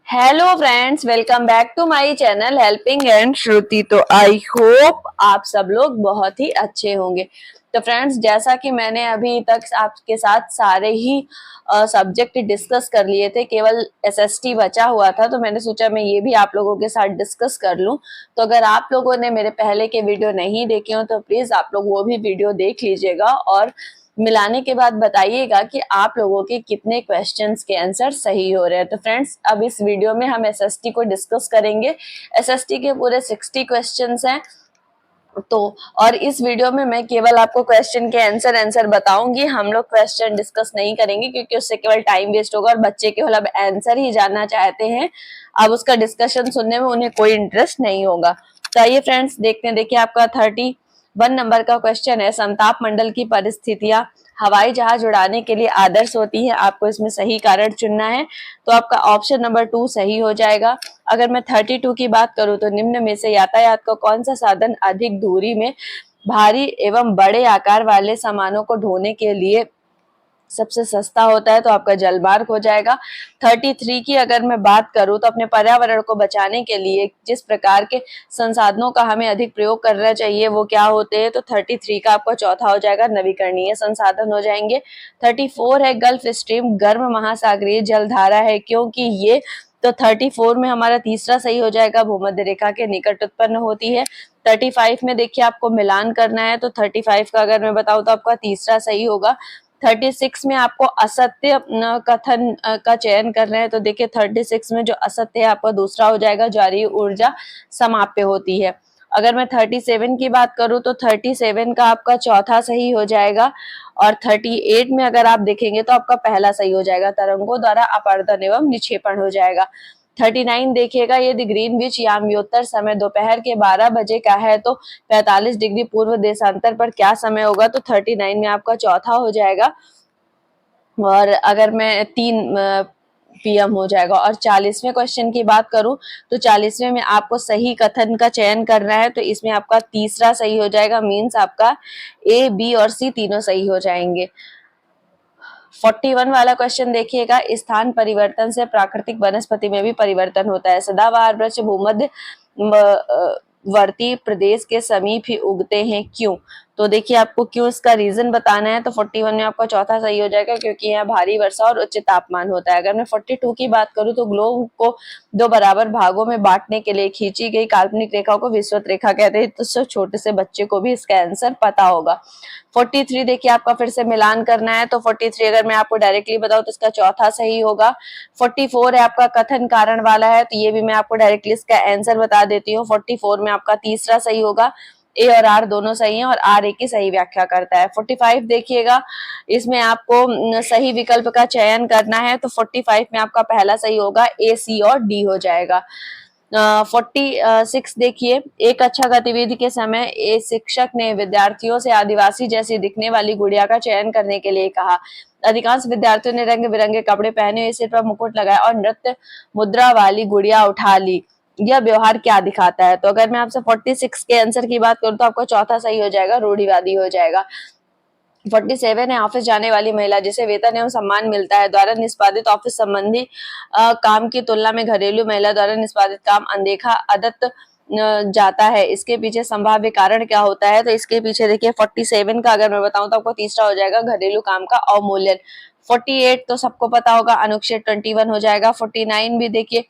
Hello friends, welcome back to my channel helping and Shruti. तो I hope आप सब लोग बहुत ही अच्छे होंगे। तो फ्रेंड्स, जैसा कि मैंने अभी तक आपके साथ सारे ही सब्जेक्ट डिस्कस कर लिए थे, केवल एसएसटी बचा हुआ था, तो मैंने सोचा मैं ये भी आप लोगों के साथ डिस्कस कर लूं। तो अगर आप लोगों ने मेरे पहले के वीडियो नहीं देखे हो तो प्लीज आप लोग वो भी वीडियो देख लीजिएगा और मिलाने के बाद बताइएगा कि आप लोगों के कितने क्वेश्चंस के आंसर सही हो रहे हैं। तो फ्रेंड्स, अब इस वीडियो में हम एसएसटी को डिस्कस करेंगे। एसएसटी के पूरे 60 क्वेश्चंस हैं। तो और इस वीडियो में मैं केवल आपको क्वेश्चन के आंसर बताऊंगी। हम लोग क्वेश्चन डिस्कस नहीं करेंगे क्योंकि उससे केवल टाइम वेस्ट होगा और बच्चे केवल अब आंसर ही जानना चाहते हैं। अब उसका डिस्कशन सुनने में उन्हें कोई इंटरेस्ट नहीं होगा। तो आइए फ्रेंड्स देखते हैं। देखिए, आपका 31 नंबर का क्वेश्चन है, समताप मंडल की परिस्थितियां हवाई जहाज उड़ाने के लिए आदर्श होती है। आपको इसमें सही कारण चुनना है। तो आपका ऑप्शन नंबर 2 सही हो जाएगा। अगर मैं 32 की बात करूं तो निम्न में से यातायात का कौन सा साधन अधिक दूरी में भारी एवं बड़े आकार वाले सामानों को ढोने के लिए सबसे सस्ता होता है? तो आपका जलमार्ग हो जाएगा। 33 की अगर मैं बात करूं तो अपने पर्यावरण को बचाने के लिए जिस प्रकार के संसाधनों का हमें अधिक प्रयोग करना चाहिए वो क्या होते हैं? तो 33 का आपका चौथा हो जाएगा, नवीकरणीय संसाधन हो जाएंगे। 34 है, गल्फ स्ट्रीम गर्म महासागरीय जलधारा है, क्योंकि ये तो 34 में हमारा तीसरा सही हो जाएगा, भूमध्य रेखा के निकट उत्पन्न होती है। 35 में देखिए आपको मिलान करना है, तो 35 का अगर मैं बताऊं तो आपका तीसरा सही होगा। 36 में आपको असत्य कथन का चयन करना है, तो देखिए 36 में जो असत्य है आपका दूसरा हो जाएगा, जारी ऊर्जा समाप्य होती है। अगर मैं 37 की बात करूं तो 37 का आपका चौथा सही हो जाएगा। और 38 में अगर आप देखेंगे तो आपका पहला सही हो जाएगा, तरंगों द्वारा अपवर्तन एवं निक्षेपण हो जाएगा। 39 देखिएगा, यदि ग्रीनविच याम्योत्तर समय दोपहर के 12 बजे का है तो 45 डिग्री पूर्व देशांतर पर क्या समय होगा? तो 39 में आपका चौथा हो जाएगा। और अगर मैं 3 पीएम हो जाएगा। और 40वें क्वेश्चन की बात करूं तो 40वें में आपको सही कथन का चयन करना है, तो इसमें आपका तीसरा सही हो जाएगा। मीन्स आपका ए, बी और सी तीनों सही हो जाएंगे। 41 वाला क्वेश्चन देखिएगा, स्थान परिवर्तन से प्राकृतिक वनस्पति में भी परिवर्तन होता है। सदाबहार वृक्ष भूमध्य वर्ती प्रदेश के समीप ही उगते हैं, क्यों? तो देखिए आपको क्यों इसका रीजन बताना है। तो 41 में आपका चौथा सही हो जाएगा, क्योंकि यहाँ भारी वर्षा और उच्च तापमान होता है। अगर मैं 42 की बात करूं तो ग्लोब को दो बराबर भागों में बांटने के लिए खींची गई काल्पनिक रेखा को विषुवत रेखा कहते हैं। तो छोटे से बच्चे को भी इसका आंसर पता होगा। 43 देखिए आपका फिर से मिलान करना है, तो 43 अगर मैं आपको डायरेक्टली बताऊं तो इसका चौथा सही होगा। 44 है आपका कथन कारण वाला है, तो ये भी मैं आपको डायरेक्टली इसका आंसर बता देती हूँ। 44 में आपका तीसरा सही होगा। ए और आर दोनों सही हैं और आर ए की सही व्याख्या करता है। 45 देखिएगा, इसमें आपको सही विकल्प का चयन करना है, तो 45 में आपका पहला सही होगा, ए, सी और डी हो जाएगा। 46 देखिए, एक अच्छा गतिविधि के समय एक शिक्षक ने विद्यार्थियों से आदिवासी जैसी दिखने वाली गुड़िया का चयन करने के लिए कहा। अधिकांश विद्यार्थियों ने रंग बिरंगे कपड़े पहने हुए, सिर पर मुकुट लगाया और नृत्य मुद्रा वाली गुड़िया उठा ली। यह व्यवहार क्या दिखाता है? तो अगर मैं आपसे 46 के आंसर की बात करूं तो आपका चौथा सही हो जाएगा, रूढ़िवादी हो जाएगा। 47 है, ऑफिस जाने वाली महिला जिसे वेतन एवं सम्मान मिलता है द्वारा निष्पादित ऑफिस संबंधी काम की तुलना में घरेलू महिला द्वारा निष्पादित काम अनदेखा आदत जाता है, इसके पीछे संभाव्य कारण क्या होता है? तो इसके पीछे देखिए 47 का अगर मैं बताऊं तो आपको तीसरा हो जाएगा, घरेलू काम का अवमूल्यन। 48 तो सबको पता होगा, अनुच्छेद 21 हो जाएगा। 49 भी देखिए,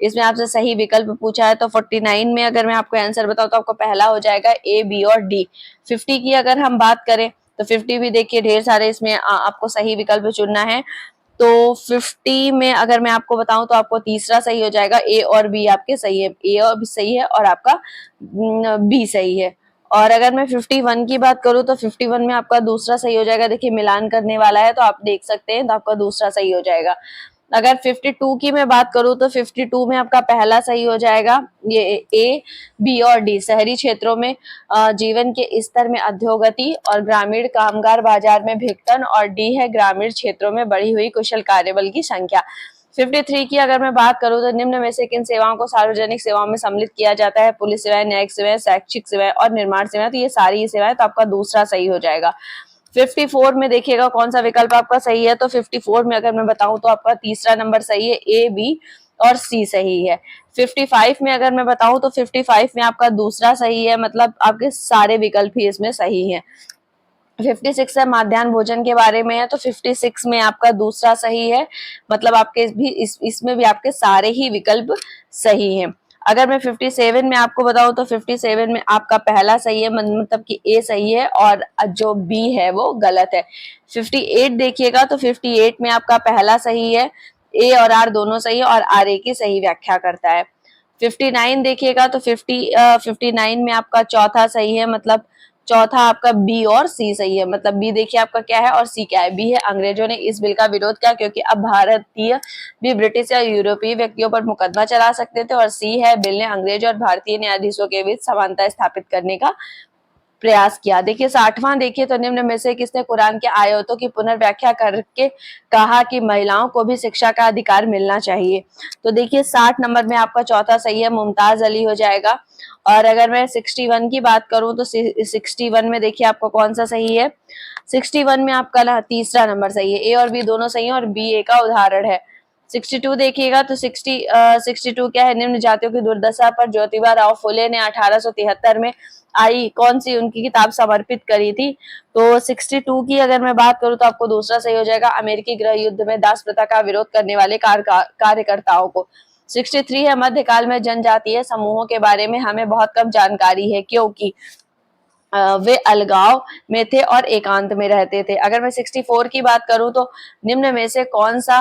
इसमें आपसे सही विकल्प पूछा है, तो 49 में अगर मैं आपको आंसर बताऊं तो आपको पहला हो जाएगा, ए, बी और डी। 50 की अगर हम बात करें तो 50 भी देखिए ढेर सारे इसमें आपको सही विकल्प चुनना है। तो 50 में अगर मैं आपको बताऊं तो आपको तीसरा सही हो जाएगा, ए और बी आपके सही है। ए और बी सही है और आपका बी सही है। और अगर मैं 51 की बात करूं तो 51 में आपका दूसरा सही हो जाएगा। देखिए मिलान करने वाला है तो आप देख सकते हैं, तो आपका दूसरा सही हो जाएगा। अगर 52 की मैं बात करूं तो 52 में आपका पहला सही हो जाएगा, ये ए, बी और डी। शहरी क्षेत्रों में जीवन के स्तर में अधोगति और ग्रामीण कामगार बाजार में भिक्षण, और डी है ग्रामीण क्षेत्रों में बढ़ी हुई कुशल कार्यबल की संख्या। 53 की अगर मैं बात करूं तो निम्न में से किन सेवाओं को सार्वजनिक सेवाओं में सम्मिलित किया जाता है? पुलिस सेवाएं, न्यायिक सेवाएं, शैक्षिक सेवाएं और निर्माण सेवाएं। तो ये सारी ही सेवाएं, तो आपका दूसरा सही हो जाएगा। 54 में देखिएगा कौन सा विकल्प आपका सही है, तो 54 में अगर मैं बताऊं तो आपका तीसरा नंबर सही है, ए, बी और सी सही है। 55 में अगर मैं बताऊं तो 55 में आपका दूसरा सही है, मतलब आपके सारे विकल्प ही इसमें सही हैं। 56 है माध्याह्न भोजन के बारे में है, तो 56 में आपका दूसरा सही है, मतलब आपके भी इसमें भी आपके सारे ही विकल्प सही हैं। अगर मैं 57 में आपको बताऊं तो 57 में आपका पहला सही है, मतलब कि ए सही है और जो बी है वो गलत है। 58 देखिएगा तो 58 में आपका पहला सही है, ए और आर दोनों सही है और आर ए की सही व्याख्या करता है। 59 देखिएगा तो 59 में आपका चौथा सही है, मतलब चौथा आपका बी और सी सही है, मतलब बी देखिए आपका क्या है और सी क्या है, बी है अंग्रेजों ने इस बिल का विरोध किया क्योंकि अब भारतीय भी ब्रिटिश या यूरोपीय व्यक्तियों पर मुकदमा चला सकते थे, और सी है बिल ने अंग्रेज और भारतीय न्यायाधीशों के बीच समानता स्थापित करने का प्रयास किया। देखिए 60वां देखिए तो निम्न में से किसने कुरान के आयतों की पुनर्व्याख्या करके कहा कि महिलाओं को भी शिक्षा का अधिकार मिलना चाहिए। तो देखिए 60 नंबर में आपका चौथा सही है, मुमताज अली हो जाएगा। और अगर मैं 61 की बात करूं तो 61 में देखिए आपको कौन सा सही है, 61 में आपका तीसरा नंबर सही है, ए और बी दोनों सही है और बी ए का उदाहरण है। 62 देखिएगा तो 62 क्या है, निम्न जातियों की दुर्दशा पर ज्योतिबा राव फुले ने 1873 में आई कौन सी उनकी किताब समर्पित करी थी। तो 62 की अगर मैं बात करूं तो आपको दूसरा सही हो जाएगा, अमेरिकी गृह युद्ध में दास प्रथा का विरोध करने वाले कार्यकर्ताओं को। 63 है, मध्यकाल में जनजातीय समूहों के बारे में हमें बहुत कम जानकारी है क्योंकि वे अलगाव में थे और एकांत में रहते थे। अगर मैं 64 की बात करूं तो निम्न में से कौन सा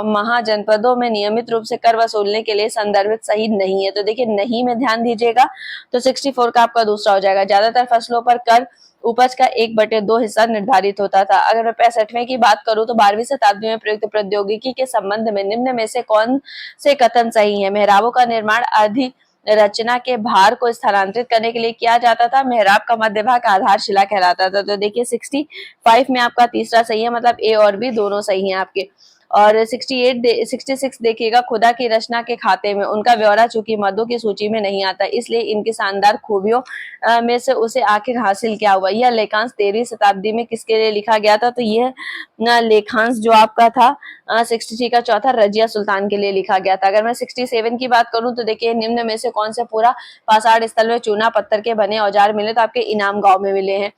महाजनपदों में नियमित रूप से कर वसूलने के लिए संदर्भित सही नहीं है। तो देखिए नहीं में ध्यान दीजिएगा, तो 64 का आपका दूसरा हो जाएगा। ज्यादातर फसलों पर कर उपज का 1/2 हिस्सा निर्धारित होता था। अगर मैं 65वें की बात करूं तो 12वीं शताब्दी में प्रयुक्त प्रौद्योगिकी के संबंध में निम्न में से कौन से कथन सही है। मेहराबों का निर्माण अधि रचना के भार को स्थानांतरित करने के लिए किया जाता था। मेहराब का मध्य भाग आधारशिला कहलाता था। तो देखिए 65 में आपका तीसरा सही है, मतलब ए और बी दोनों सही हैं आपके। और 66 देखिएगा, खुदा की रचना के खाते में उनका ब्यौरा चूंकि मर्दों की सूची में नहीं आता, इसलिए इनकी शानदार खूबियों में से उसे आखिर हासिल क्या हुआ। यह लेखांश 13वीं शताब्दी में किसके लिए लिखा गया था। तो यह लेखांश जो आपका था 63 का चौथा रजिया सुल्तान के लिए लिखा गया था। अगर मैं 67 की बात करूं तो देखिए निम्न में से कौन से पूरा पाषाण स्थल में चूना पत्थर के बने औजार मिले, तो आपके इनाम गांव में मिले हैं।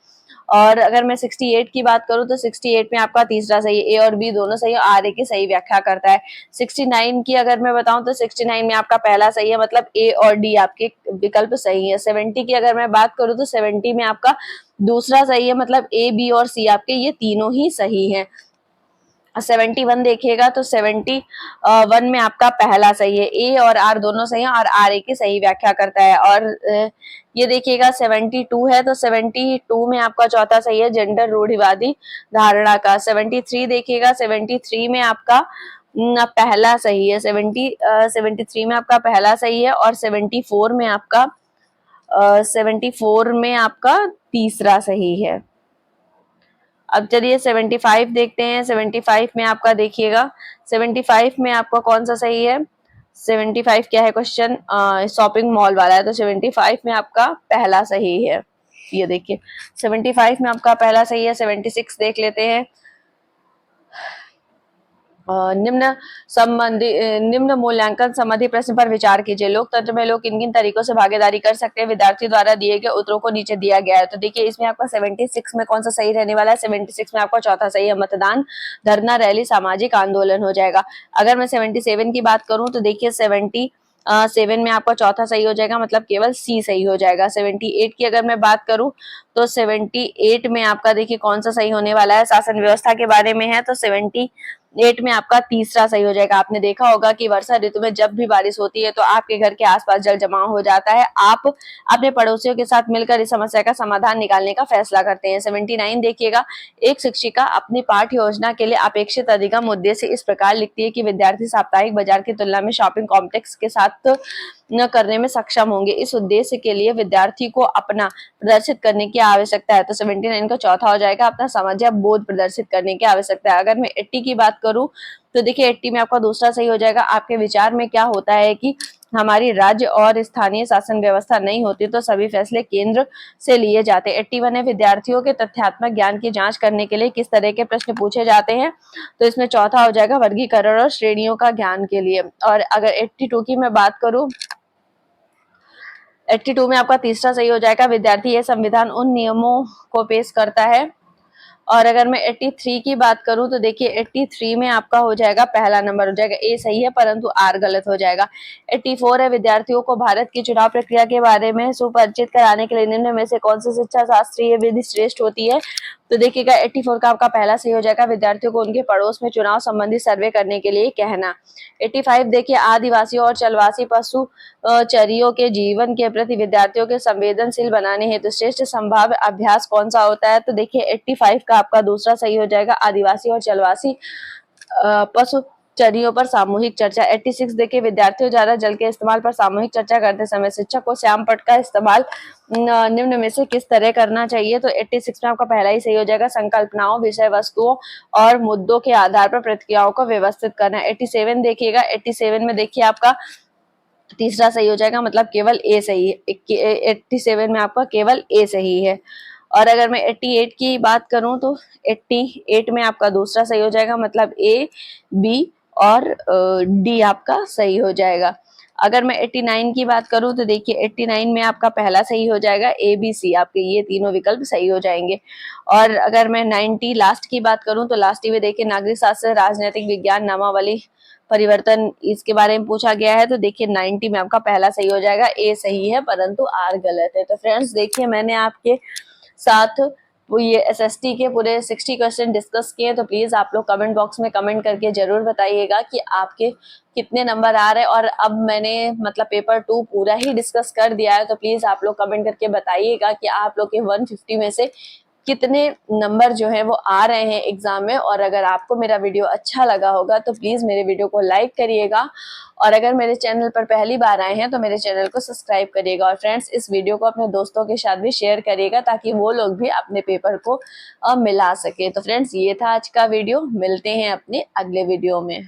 और अगर मैं 68 की बात करूं तो 68 में आपका तीसरा सही है, ए और बी दोनों सही है, आर ए की सही व्याख्या करता है। 69 की अगर मैं बताऊं तो 69 में आपका पहला सही है, मतलब ए और डी आपके विकल्प सही है। 70 की अगर मैं बात करूं तो 70 में आपका दूसरा सही है, मतलब ए बी और सी आपके ये तीनों ही सही है। 71 देखिएगा तो 71 में आपका पहला सही है, ए और आर दोनों सही है और आर ए की सही व्याख्या करता है। और ये देखिएगा 72 है, तो 72 में आपका चौथा सही है, जेंडर रूढ़िवादी धारणा का। 73 देखिएगा, 73 में आपका पहला सही है, 73 में आपका पहला सही है और 74 में आपका 74 में आपका तीसरा सही है। अब चलिए 75 देखते हैं। 75 में आपका देखिएगा, 75 में आपका कौन सा सही है। 75 क्या है क्वेश्चन, शॉपिंग मॉल वाला है, तो 75 में आपका पहला सही है। ये देखिए 75 में आपका पहला सही है। 76 देख लेते हैं। निम्न मूल्यांकन संबंधी प्रश्न पर विचार कीजिए। लोकतंत्र में लोग किन किन तरीकों से भागीदारी कर सकते हैं, विद्यार्थी द्वारा दिए गए उत्तरों को नीचे दिया गया है। तो देखिए इसमें आपका 76 में कौन सा सही रहने वाला है। 76 में आपका चौथा सही है, मतदान, धरना, रैली, सामाजिक आंदोलन हो जाएगा। अगर मैं 77 की बात करूं तो देखिए 7 में आपका चौथा सही हो जाएगा, मतलब केवल सी सही हो जाएगा। 78 की अगर मैं बात करूं तो 78 में आपका देखिए कौन सा सही होने वाला है, शासन व्यवस्था के बारे में है, तो 78 में आपका तीसरा सही हो जाएगा। आपने देखा होगा कि वर्षा ऋतु में जब भी बारिश होती है तो आपके घर के आसपास जल जमाव हो जाता है, आप अपने पड़ोसियों के साथ मिलकर इस समस्या का समाधान निकालने का फैसला करते हैं। 79 देखिएगा, एक शिक्षिका अपनी पाठ्य योजना के लिए अपेक्षित अधिगम उद्देश्य इस प्रकार लिखती है कि विद्यार्थी साप्ताहिक बाजार की तुलना में शॉपिंग कॉम्प्लेक्स के साथ न करने में सक्षम होंगे। इस उद्देश्य के लिए विद्यार्थी को अपना प्रदर्शित करने की आवश्यकता है। तो 79 का चौथा हो जाएगा, अपना समझ बोध प्रदर्शित करने की आवश्यकता है। अगर मैं 80 की बात करूं तो देखिए 80 में आपका दूसरा सही हो जाएगा। आपके विचार में क्या होता है कि हमारी राज्य और स्थानीय शासन व्यवस्था नहीं होती तो सभी फैसले केंद्र से लिए जाते। 81 है, विद्यार्थियों के तथ्यात्मक ज्ञान की जांच करने के लिए किस तरह के प्रश्न पूछे जाते हैं? तो इसमें चौथा हो जाएगा वर्गीकरण और श्रेणियों का ज्ञान के लिए। और अगर 82 की मैं बात करूं, 82 में आपका तीसरा सही हो जाएगा, विद्यार्थी यह संविधान उन नियमों को पेश करता है। और अगर मैं 83 की बात करूं तो देखिए 83 में आपका हो जाएगा पहला नंबर हो जाएगा, ए सही है परंतु आर गलत हो जाएगा। 84 है, विद्यार्थियों को भारत की चुनाव प्रक्रिया के बारे में सुपरिचित कराने के लिए निम्न में से कौन सी शिक्षा शास्त्रीय विधि श्रेष्ठ होती है? तो देखिएगा 84 का आपका पहला सही हो जाएगा, विद्यार्थियों को उनके पड़ोस में चुनाव संबंधी सर्वे करने के लिए कहना। 85 देखिए आदिवासियों और चलवासी पशु चरियों के जीवन के प्रति विद्यार्थियों के संवेदनशील बनाने हेतु श्रेष्ठ संभाव्य अभ्यास कौन सा होता है? तो देखिए 85 का आपका दूसरा सही हो जाएगा, आदिवासी और चलवासी पशु चरियों पर सामूहिक चर्चा। 86 देखिए विद्यार्थियों द्वारा जल के इस्तेमाल पर सामूहिक चर्चा करते समय शिक्षक को श्याम पट्ट का इस्तेमाल निम्न में से किस तरह करना चाहिए? तो 86 में आपका पहला ही सही हो जाएगा, संकल्पनाओं, विषय वस्तुओं और मुद्दों के आधार पर प्रतिक्रियाओं को व्यवस्थित करना। 87 देखिएगा, 87 में देखिए आपका तीसरा सही हो जाएगा, मतलब केवल ए सही है। 87 में आपका केवल ए सही है। और अगर मैं 88 की बात करूं तो 88 में आपका दूसरा सही हो जाएगा, मतलब ए, बी और डी आपका सही हो जाएगा। अगर मैं 89 की बात करूं तो देखिए 89 में आपका पहला सही हो जाएगा, ए, बी, सी, आपके ये तीनों विकल्प सही हो जाएंगे। और अगर मैं 90 लास्ट की बात करूं तो लास्ट में देखिए नागरिक शास्त्र, राजनीतिक विज्ञान, नामावली परिवर्तन, इसके बारे में पूछा गया है। तो देखिए 90 में आपका पहला सही हो जाएगा, ए सही है परंतु आर गलत है। तो फ्रेंड्स देखिए मैंने आपके साथ वो ये एसएसटी के पूरे 60 क्वेश्चन डिस्कस किए। तो प्लीज आप लोग कमेंट बॉक्स में कमेंट करके जरूर बताइएगा कि आपके कितने नंबर आ रहे हैं। और अब मैंने मतलब पेपर 2 पूरा ही डिस्कस कर दिया है, तो प्लीज आप लोग कमेंट करके बताइएगा कि आप लोग के 150 में से कितने नंबर जो है वो आ रहे हैं एग्जाम में। और अगर आपको मेरा वीडियो अच्छा लगा होगा तो प्लीज मेरे वीडियो को लाइक करिएगा, और अगर मेरे चैनल पर पहली बार आए हैं तो मेरे चैनल को सब्सक्राइब करिएगा। और फ्रेंड्स इस वीडियो को अपने दोस्तों के साथ भी शेयर करिएगा ताकि वो लोग भी अपने पेपर को मिला सके। तो फ्रेंड्स ये था आज का वीडियो, मिलते हैं अपने अगले वीडियो में।